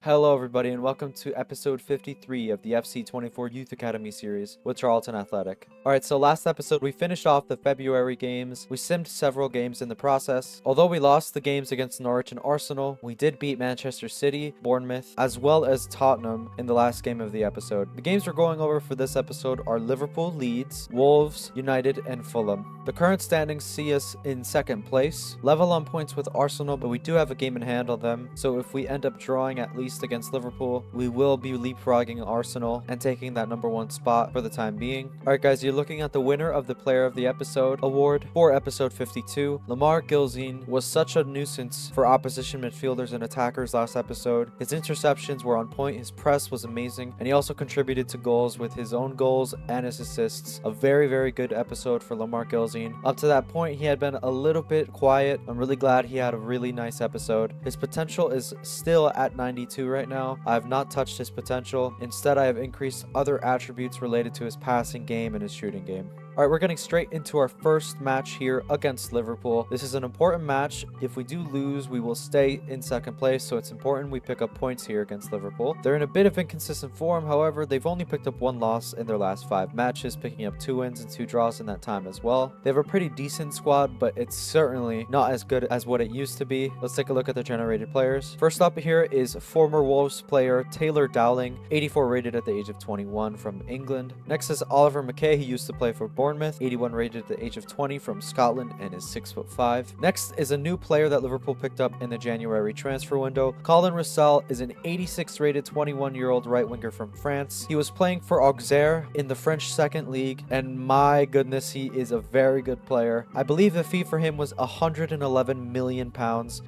Hello everybody and welcome to episode 53 of the FC24 Youth Academy series with Charlton Athletic. Alright, so last episode we finished off the February games. We simmed several games in the process. Although we lost the games against Norwich and Arsenal, we did beat Manchester City, Bournemouth, as well as Tottenham in the last game of the episode. The games we're going over for this episode are Liverpool, Leeds, Wolves, United, and Fulham. The current standings see us in second place, level on points with Arsenal, but we do have a game in hand on them, so if we end up drawing at least against Liverpool, we will be leapfrogging Arsenal and taking that #1 spot for the time being. Alright guys, you're looking at the winner of the Player of the Episode award for episode 52. Lamar Gilzine was such a nuisance for opposition midfielders and attackers last episode. His interceptions were on point, his press was amazing, and he also contributed to goals with his own goals and his assists. A very good episode for Lamar Gilzine. Up to that point, he had been a little bit quiet. I'm really glad he had a really nice episode. His potential is still at 92 right now. I have not touched his potential. Instead, I have increased other attributes related to his passing game and his shooting game. Alright, we're getting straight into our first match here against Liverpool. This is an important match. If we do lose, we will stay in second place, so it's important we pick up points here against Liverpool. They're in a bit of inconsistent form, however, they've only picked up 1 loss in their last 5 matches, picking up 2 wins and 2 draws in that time as well. They have a pretty decent squad, but it's certainly not as good as what it used to be. Let's take a look at their generated players. First up here is former Wolves player Taylor Dowling, 84 rated at the age of 21 from England. Next is Oliver McKay. He used to play for Bournemouth, 81 rated at the age of 20 from Scotland and is 6'5". Next is a new player that Liverpool picked up in the January transfer window. Colin Roussel is an 86 rated 21-year-old right winger from France. He was playing for Auxerre in the French second league, and my goodness, he is a very good player. I believe the fee for him was £111 million,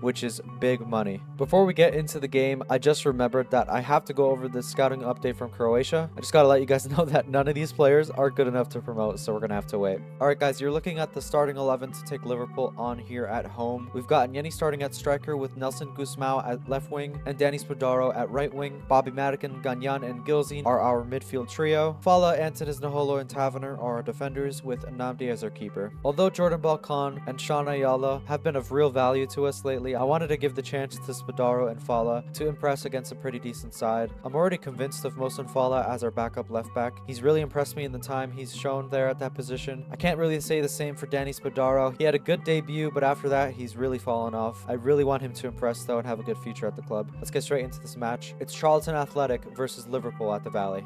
which is big money. Before we get into the game, I just remembered that I have to go over the scouting update from Croatia. I just gotta let you guys know that none of these players are good enough to promote, so we're gonna have to wait. Alright guys, you're looking at the starting 11 to take Liverpool on here at home. We've got Nyeni starting at striker with Nelson Gusmao at left wing and Danny Spadaro at right wing. Bobby Madigan, Ganyan, and Gilzine are our midfield trio. Fala, Antunes Naholo, and Taverner are our defenders with Nnamdi as our keeper. Although Jordan Balkan and Sean Ayala have been of real value to us lately, I wanted to give the chance to Spadaro and Fala to impress against a pretty decent side. I'm already convinced of Mohsen Fala as our backup left back. He's really impressed me in the time he's shown there at that position. I can't really say the same for Danny Spadaro. He had a good debut, but after that, he's really fallen off. I really want him to impress, though, and have a good future at the club. Let's get straight into this match. It's Charlton Athletic versus Liverpool at the Valley.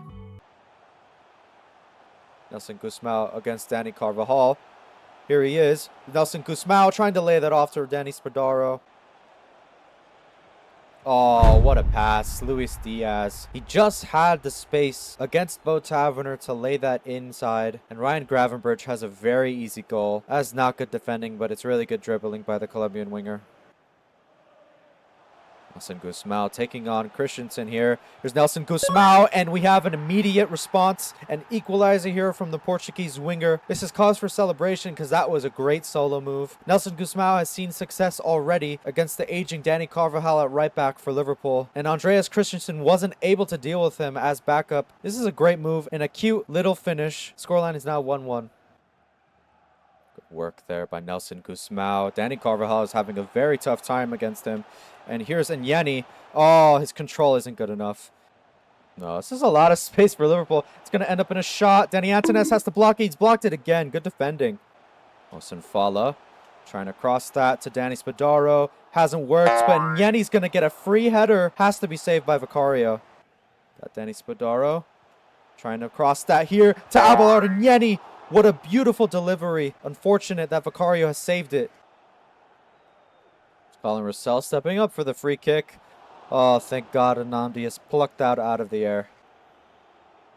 Nelson Gusmao against Danny Carvajal. Here he is. Nelson Gusmao trying to lay that off to Danny Spadaro. Oh, what a pass. Luis Diaz. He just had the space against Bo Taverner to lay that inside. And Ryan Gravenberch has a very easy goal. That's not good defending, but it's really good dribbling by the Colombian winger. Nelson Gusmao taking on Christensen here. Here's Nelson Gusmao, and we have an immediate response. An equalizer here from the Portuguese winger. This is cause for celebration because that was a great solo move. Nelson Gusmao has seen success already against the aging Danny Carvajal at right back for Liverpool, and Andreas Christensen wasn't able to deal with him as backup. This is a great move and a cute little finish. Scoreline is now 1-1. Work there by Nelson Gusmao. Danny Carvajal is having a very tough time against him. And here's Nyeni. Oh, his control isn't good enough. No, this is a lot of space for Liverpool. It's going to end up in a shot. Danny Antunes has to block it. He's blocked it again. Good defending. Mohsen Fala trying to cross that to Danny Spadaro. Hasn't worked, but Nyeni's going to get a free header. Has to be saved by Vicario. Got Danny Spadaro trying to cross that here to Abelard Nyeni. What a beautiful delivery. Unfortunate that Vicario has saved it. Colin Roussel stepping up for the free kick. Oh, thank God Nnamdi has plucked that out of the air.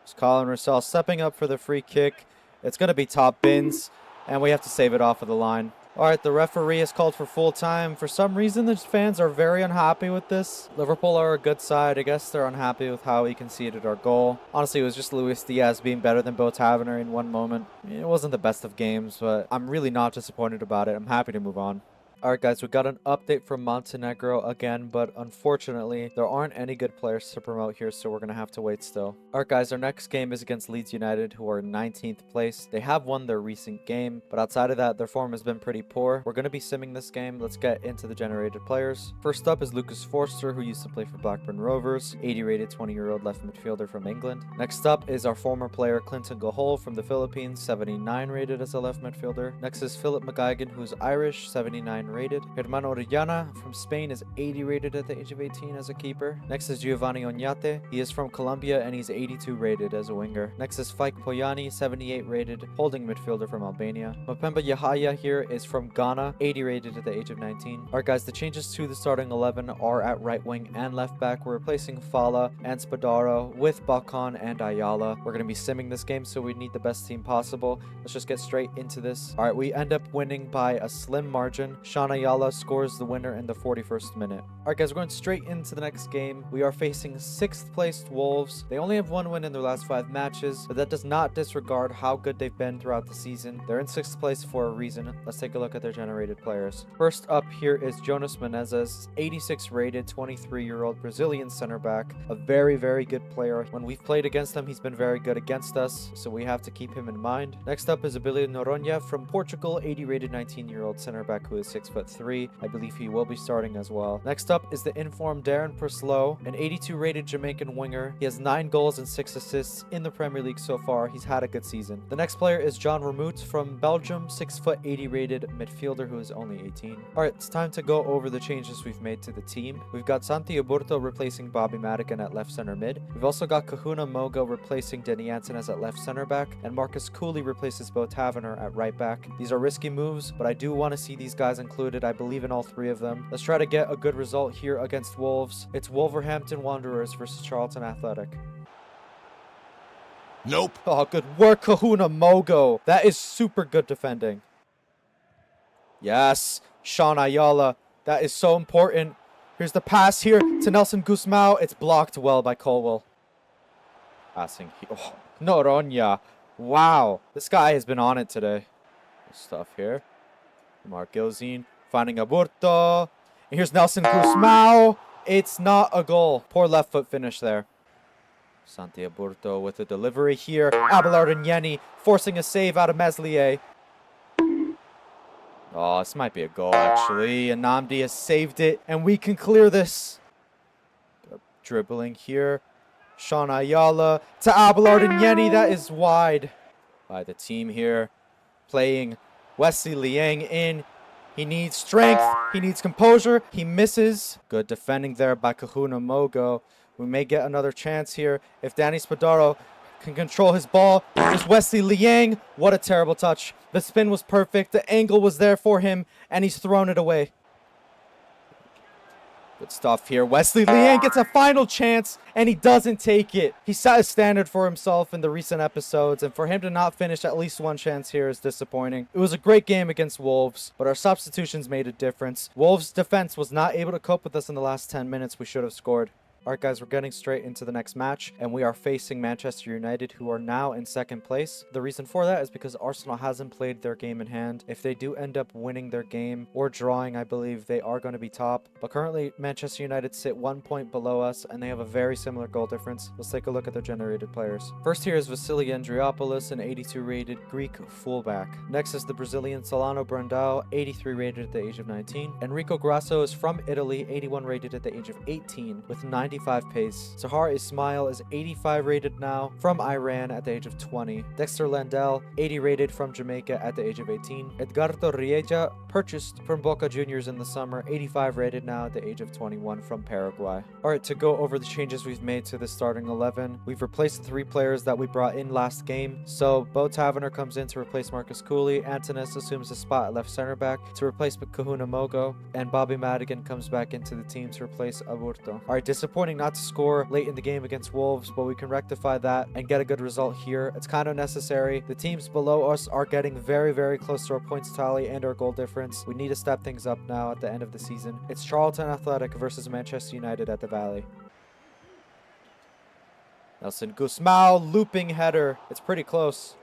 It's Colin Roussel stepping up for the free kick. It's going to be top bins, and we have to save it off of the line. All right, the referee has called for full time. For some reason, the fans are very unhappy with this. Liverpool are a good side. I guess they're unhappy with how we conceded our goal. Honestly, it was just Luis Diaz being better than Bo Taverner in one moment. It wasn't the best of games, but I'm really not disappointed about it. I'm happy to move on. Alright guys, we got an update from Montenegro again, but unfortunately, there aren't any good players to promote here, so we're gonna have to wait still. Alright guys, our next game is against Leeds United, who are in 19th place. They have won their recent game, but outside of that, their form has been pretty poor. We're gonna be simming this game. Let's get into the generated players. First up is Lucas Forster, who used to play for Blackburn Rovers, 80 rated 20-year-old left midfielder from England. Next up is our former player Clinton Gahol from the Philippines, 79 rated as a left midfielder. Next is Philip McGuigan, who's Irish, 79 rated. Hermano Orellana from Spain is 80 rated at the age of 18 as a keeper. Next is Giovanni Oñate. He is from Colombia and he's 82 rated as a winger. Next is Faik Poyani, 78 rated, holding midfielder from Albania. Mapemba Yahaya here is from Ghana, 80 rated at the age of 19. Alright guys, the changes to the starting 11 are at right wing and left back. We're replacing Fala and Spadaro with Bakan and Ayala. We're going to be simming this game, so we need the best team possible. Let's just get straight into this. Alright, we end up winning by a slim margin. Sean Ayala scores the winner in the 41st minute. Alright guys, we're going straight into the next game. We are facing 6th placed Wolves. They only have one win in their last 5 matches, but that does not disregard how good they've been throughout the season. They're in 6th place for a reason. Let's take a look at their generated players. First up here is Jonas Menezes, 86 rated, 23-year-old Brazilian center back. A very, very good player. When we've played against him, he's been very good against us, so we have to keep him in mind. Next up is Abilio Noronha from Portugal, 80 rated 19-year-old center back who is 6'3". I believe he will be starting as well. Next up is the informed Darren Perslow, an 82 rated Jamaican winger. He has 9 goals and 6 assists in the Premier League so far. He's had a good season. The next player is John Ramout from Belgium, 6'80" rated midfielder who is only 18. Alright, it's time to go over the changes we've made to the team. We've got Santi Aburto replacing Bobby Madigan at left center mid. We've also got Kahuna Mogo replacing Denny Jansen as at left center back, and Marcus Cooley replaces Bo Taverner at right back. These are risky moves, but I do want to see these guys included. I believe in all 3 of them. Let's try to get a good result here against Wolves. It's Wolverhampton Wanderers versus Charlton Athletic. Nope. Oh, good work, Kahuna Mogo. That is super good defending. Yes, Sean Ayala. That is so important. Here's the pass here to Nelson Guzmão. It's blocked well by Colwell. Passing here. Oh, Noronha. Wow. This guy has been on it today. Good stuff here. Mark Gilzine finding Aburto. And here's Nelson Guzmão. It's not a goal. Poor left foot finish there. Santi Aburto with a delivery here. Abelard and Yeni forcing a save out of Meslier. Oh, this might be a goal, actually. And Namdi has saved it, and we can clear this. Dribbling here. Sean Ayala to Abelard and Yeni. That is wide by the team here. Playing Wesley Liang in. He needs strength. He needs composure. He misses. Good defending there by Kahuna Mogo. We may get another chance here if Danny Spadaro can control his ball. There's Wesley Liang. What a terrible touch. The spin was perfect. The angle was there for him, and he's thrown it away. Good stuff here. Wesley Liang gets a final chance, and he doesn't take it. He set a standard for himself in the recent episodes, and for him to not finish at least one chance here is disappointing. It was a great game against Wolves, but our substitutions made a difference. Wolves' defense was not able to cope with us in the last 10 minutes. We should have scored. Alright guys, we're getting straight into the next match, and we are facing Manchester United, who are now in 2nd place. The reason for that is because Arsenal hasn't played their game in hand. If they do end up winning their game, or drawing, I believe they are going to be top. But currently, Manchester United sit 1 point below us, and they have a very similar goal difference. Let's take a look at their generated players. First here is Vasily Andriopoulos, an 82 rated Greek fullback. Next is the Brazilian Solano Brandao, 83 rated at the age of 19. Enrico Grasso is from Italy, 81 rated at the age of 18, with 95 pace. Sahar Ismail is 85 rated now, from Iran at the age of 20. Dexter Landell, 80 rated from Jamaica at the age of 18. Edgardo Rieja, purchased from Boca Juniors in the summer, 85 rated now at the age of 21 from Paraguay. Alright, to go over the changes we've made to the starting 11, we've replaced the 3 players that we brought in last game. So Bo Taverner comes in to replace Marcus Cooley, Antonis assumes a spot at left center back to replace Kahuna Mogo, and Bobby Madigan comes back into the team to replace Aburto. Alright, disappointing not to score late in the game against Wolves, but we can rectify that and get a good result here. It's kind of necessary. The teams below us are getting very, very close to our points tally and our goal difference. We need to step things up now at the end of the season. It's Charlton Athletic versus Manchester United at the Valley. Nelson Guzmão, looping header. It's pretty close.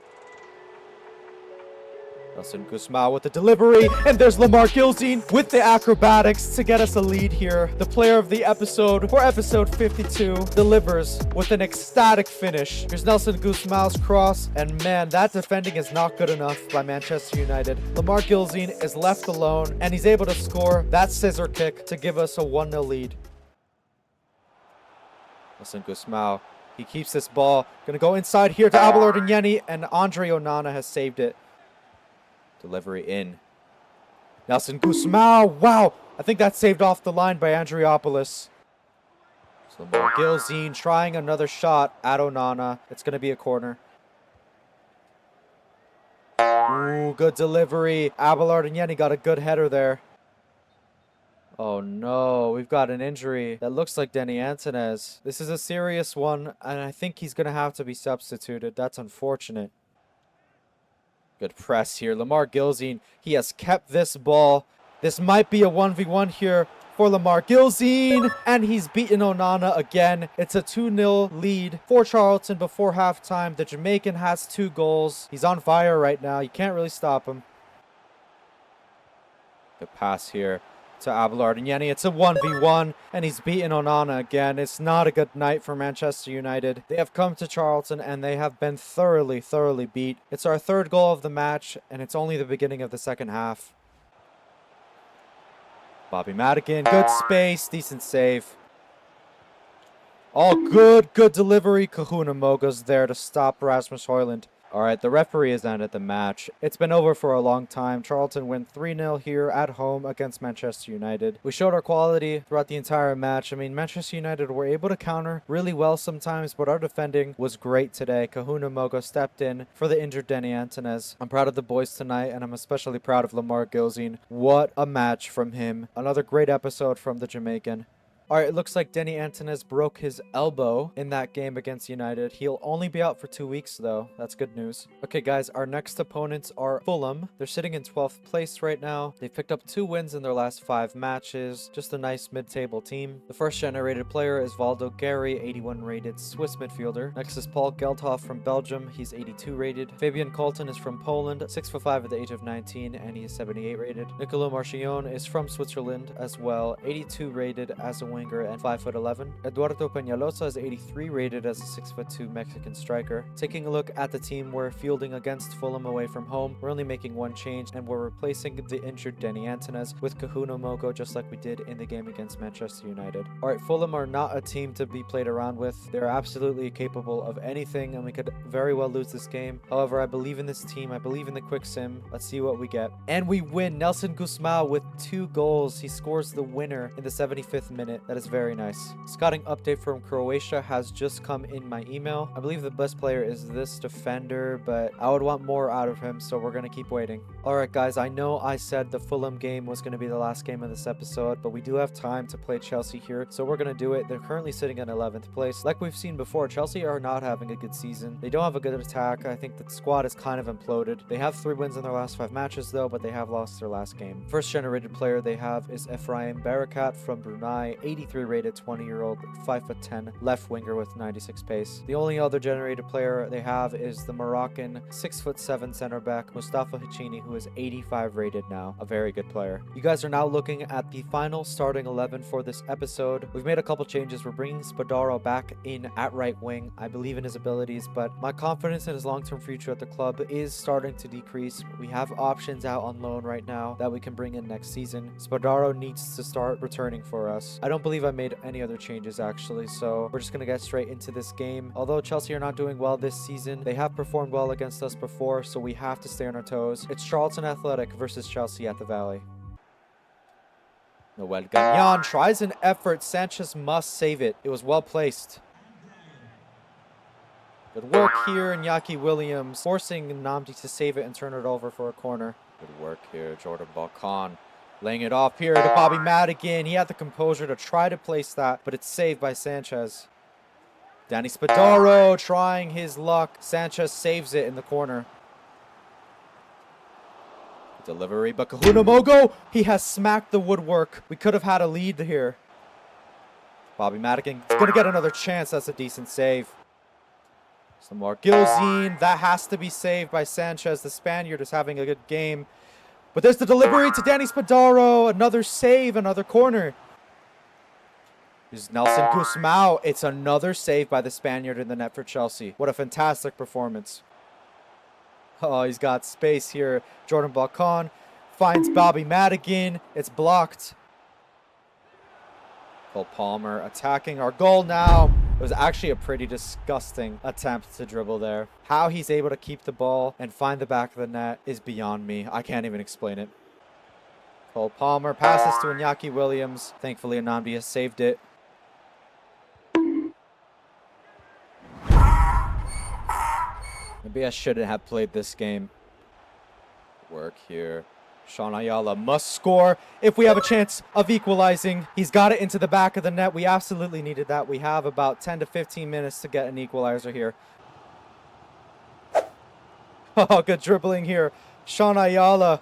Nelson Guzmao with the delivery, and there's Lamar Gilzine with the acrobatics to get us a lead here. The player of the episode for episode 52 delivers with an ecstatic finish. Here's Nelson Guzmao's cross, and man, that defending is not good enough by Manchester United. Lamar Gilzine is left alone, and he's able to score that scissor kick to give us a 1-0 lead. Nelson Guzmao, he keeps this ball. Gonna go inside here to Abelard and Yeni, and Andre Onana has saved it. Delivery in. Nelson Guzmao. Wow. I think that saved off the line by Andriopoulos. So Gilzine trying another shot at Onana. It's going to be a corner. Ooh, good delivery. Abelard and Yeni got a good header there. Oh no, we've got an injury. That looks like Denny Antonez. This is a serious one, and I think he's going to have to be substituted. That's unfortunate. Good press here. Lamar Gilzine, he has kept this ball. This might be a 1v1 here for Lamar Gilzine, and he's beaten Onana again. It's a 2-0 lead for Charlton before halftime. The Jamaican has 2 goals. He's on fire right now. You can't really stop him. Good pass here to Abelard and Yeni. It's a 1v1, and he's beaten Onana again. It's not a good night for Manchester United. They have come to Charlton, and they have been thoroughly beat. It's our 3rd goal of the match, and it's only the beginning of the second half. Bobby Madigan, good space, decent save. All good delivery. Kahuna Moga's there to stop Rasmus Højlund. Alright, the referee has ended the match. It's been over for a long time. Charlton win 3-0 here at home against Manchester United. We showed our quality throughout the entire match. I mean, Manchester United were able to counter really well sometimes, but our defending was great today. Kahuna Moga stepped in for the injured Denny Antonez. I'm proud of the boys tonight, and I'm especially proud of Lamar Gilzine. What a match from him. Another great episode from the Jamaican. Alright, it looks like Denny Antonez broke his elbow in that game against United. He'll only be out for 2 weeks, though. That's good news. Okay, guys, our next opponents are Fulham. They're sitting in 12th place right now. They've picked up 2 wins in their last 5 matches. Just a nice mid-table team. The first generated player is Valdo Gary, 81 rated Swiss midfielder. Next is Paul Geldhoff from Belgium. He's 82 rated. Fabian Colton is from Poland, 6'5" at the age of 19, and he is 78 rated. Nicolo Marchion is from Switzerland as well, 82 rated as a winger and 5'11". Eduardo Peñalosa is 83 rated as a 6'2" Mexican striker. Taking a look at the team, we're fielding against Fulham away from home. We're only making 1 change, and we're replacing the injured Denny Antonez with Kahuna Mogo, just like we did in the game against Manchester United. Alright, Fulham are not a team to be played around with. They're absolutely capable of anything, and we could very well lose this game. However, I believe in this team. I believe in the quick sim. Let's see what we get. And we win. Nelson Guzmao with 2 goals. He scores the winner in the 75th minute. That is very nice. Scouting update from Croatia has just come in my email. I believe the best player is this defender, but I would want more out of him, so we're going to keep waiting. Alright guys, I know I said the Fulham game was going to be the last game of this episode, but we do have time to play Chelsea here, so we're going to do it. They're currently sitting in 11th place. Like we've seen before, Chelsea are not having a good season. They don't have a good attack. I think the squad is kind of imploded. They have 3 wins in their last 5 matches though, but they have lost their last game. First generated player they have is Ephraim Barakat from Brunei, 83 rated 20-year-old 5'10" left winger with 96 pace. The only other generated player they have is the Moroccan 6'7" center back Mustafa Hachini, who is 85 rated now. A very good player. You guys are now looking at the final starting 11 for this episode. We've made a couple changes. We're bringing Spadaro back in at right wing. I believe in his abilities, but my confidence in his long-term future at the club is starting to decrease. We have options out on loan right now that we can bring in next season. Spadaro needs to start returning for us. I don't believe I made any other changes actually, so we're just gonna get straight into this game. Although Chelsea are not doing well this season, they have performed well against us before, so we have to stay on our toes. It's Charlton Athletic versus Chelsea at the Valley. Noel Gagnon tries an effort. Sanchez must save it. It was well placed. Good work here, Iñaki Williams forcing Nnamdi to save it and turn it over for a corner. Good work here, Jordan Balkan. Laying it off here to Bobby Madigan. He had the composure to try to place that, but it's saved by Sanchez. Danny Spadaro trying his luck. Sanchez saves it in the corner. Delivery, but Kahuna Mogo, he has smacked the woodwork. We could have had a lead here. Bobby Madigan is going to get another chance. That's a decent save. Some more Gilzine. That has to be saved by Sanchez. The Spaniard is having a good game. But there's the delivery to Danny Spadaro. Another save, another corner. Here's Nelson Guzmão. It's another save by the Spaniard in the net for Chelsea. What a fantastic performance. Oh, he's got space here. Jordan Balcon finds Bobby Madigan. It's blocked. Cole Palmer attacking our goal now. It was actually a pretty disgusting attempt to dribble there. How he's able to keep the ball and find the back of the net is beyond me. I can't even explain it. Cole Palmer passes to Iñaki Williams. Thankfully, Anamdi has saved it. Maybe I shouldn't have played this game. Work here. Sean Ayala must score if we have a chance of equalizing. He's got it into the back of the net. We absolutely needed that. We have about 10 to 15 minutes to get an equalizer here. Oh, good dribbling here. Sean Ayala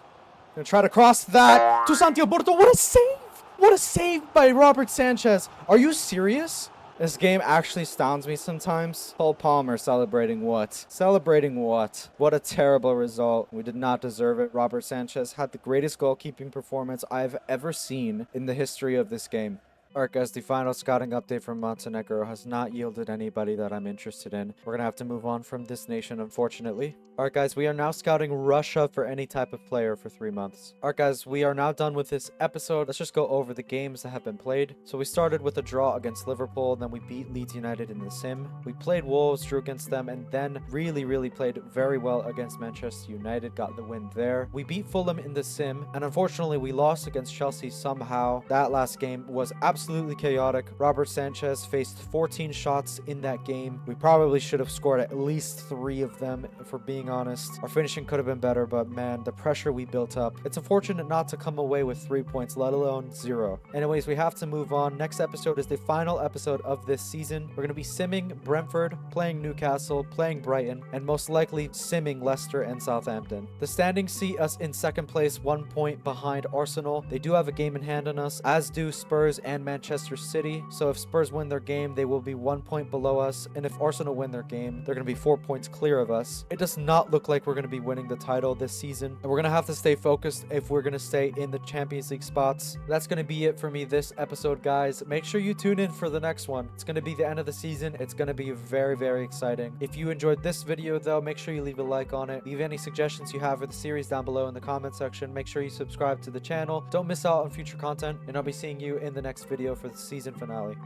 gonna try to cross that to Santiago Porto. What a save! What a save by Robert Sanchez. Are you serious? This game actually astounds me sometimes. Cole Palmer celebrating what? Celebrating what? What a terrible result. We did not deserve it. Robert Sanchez had the greatest goalkeeping performance I've ever seen in the history of this game. Alright guys, the final scouting update from Montenegro has not yielded anybody that I'm interested in. We're gonna have to move on from this nation, unfortunately. Alright guys, we are now scouting Russia for any type of player for 3 months. Alright guys, we are now done with this episode. Let's just go over the games that have been played. So we started with a draw against Liverpool, then we beat Leeds United in the Sim. We played Wolves, drew against them, and then really played very well against Manchester United, got the win there. We beat Fulham in the Sim, and unfortunately we lost against Chelsea somehow. That last game was absolutely chaotic. Robert Sanchez faced 14 shots in that game. We probably should have scored at least 3 of them, if we're being honest. Our finishing could have been better, but man, the pressure we built up. It's unfortunate not to come away with 3 points, let alone 0. Anyways, we have to move on. Next episode is the final episode of this season. We're going to be simming Brentford, playing Newcastle, playing Brighton, and most likely simming Leicester and Southampton. The standings see us in 2nd place, 1 point behind Arsenal. They do have a game in hand on us, as do Spurs and Manchester City. So if Spurs win their game, they will be 1 point below us, and if Arsenal win their game, they're going to be 4 points clear of us. It does not look like we're going to be winning the title this season, and we're going to have to stay focused if we're going to stay in the Champions League spots. That's going to be it for me this episode, guys. Make sure you tune in for the next one. It's going to be the end of the season. It's going to be very exciting. If you enjoyed this video though, make sure you leave a like on it. Leave any suggestions you have for the series down below in the comment section. Make sure you subscribe to the channel. Don't miss out on future content, and I'll be seeing you in the next video for the season finale.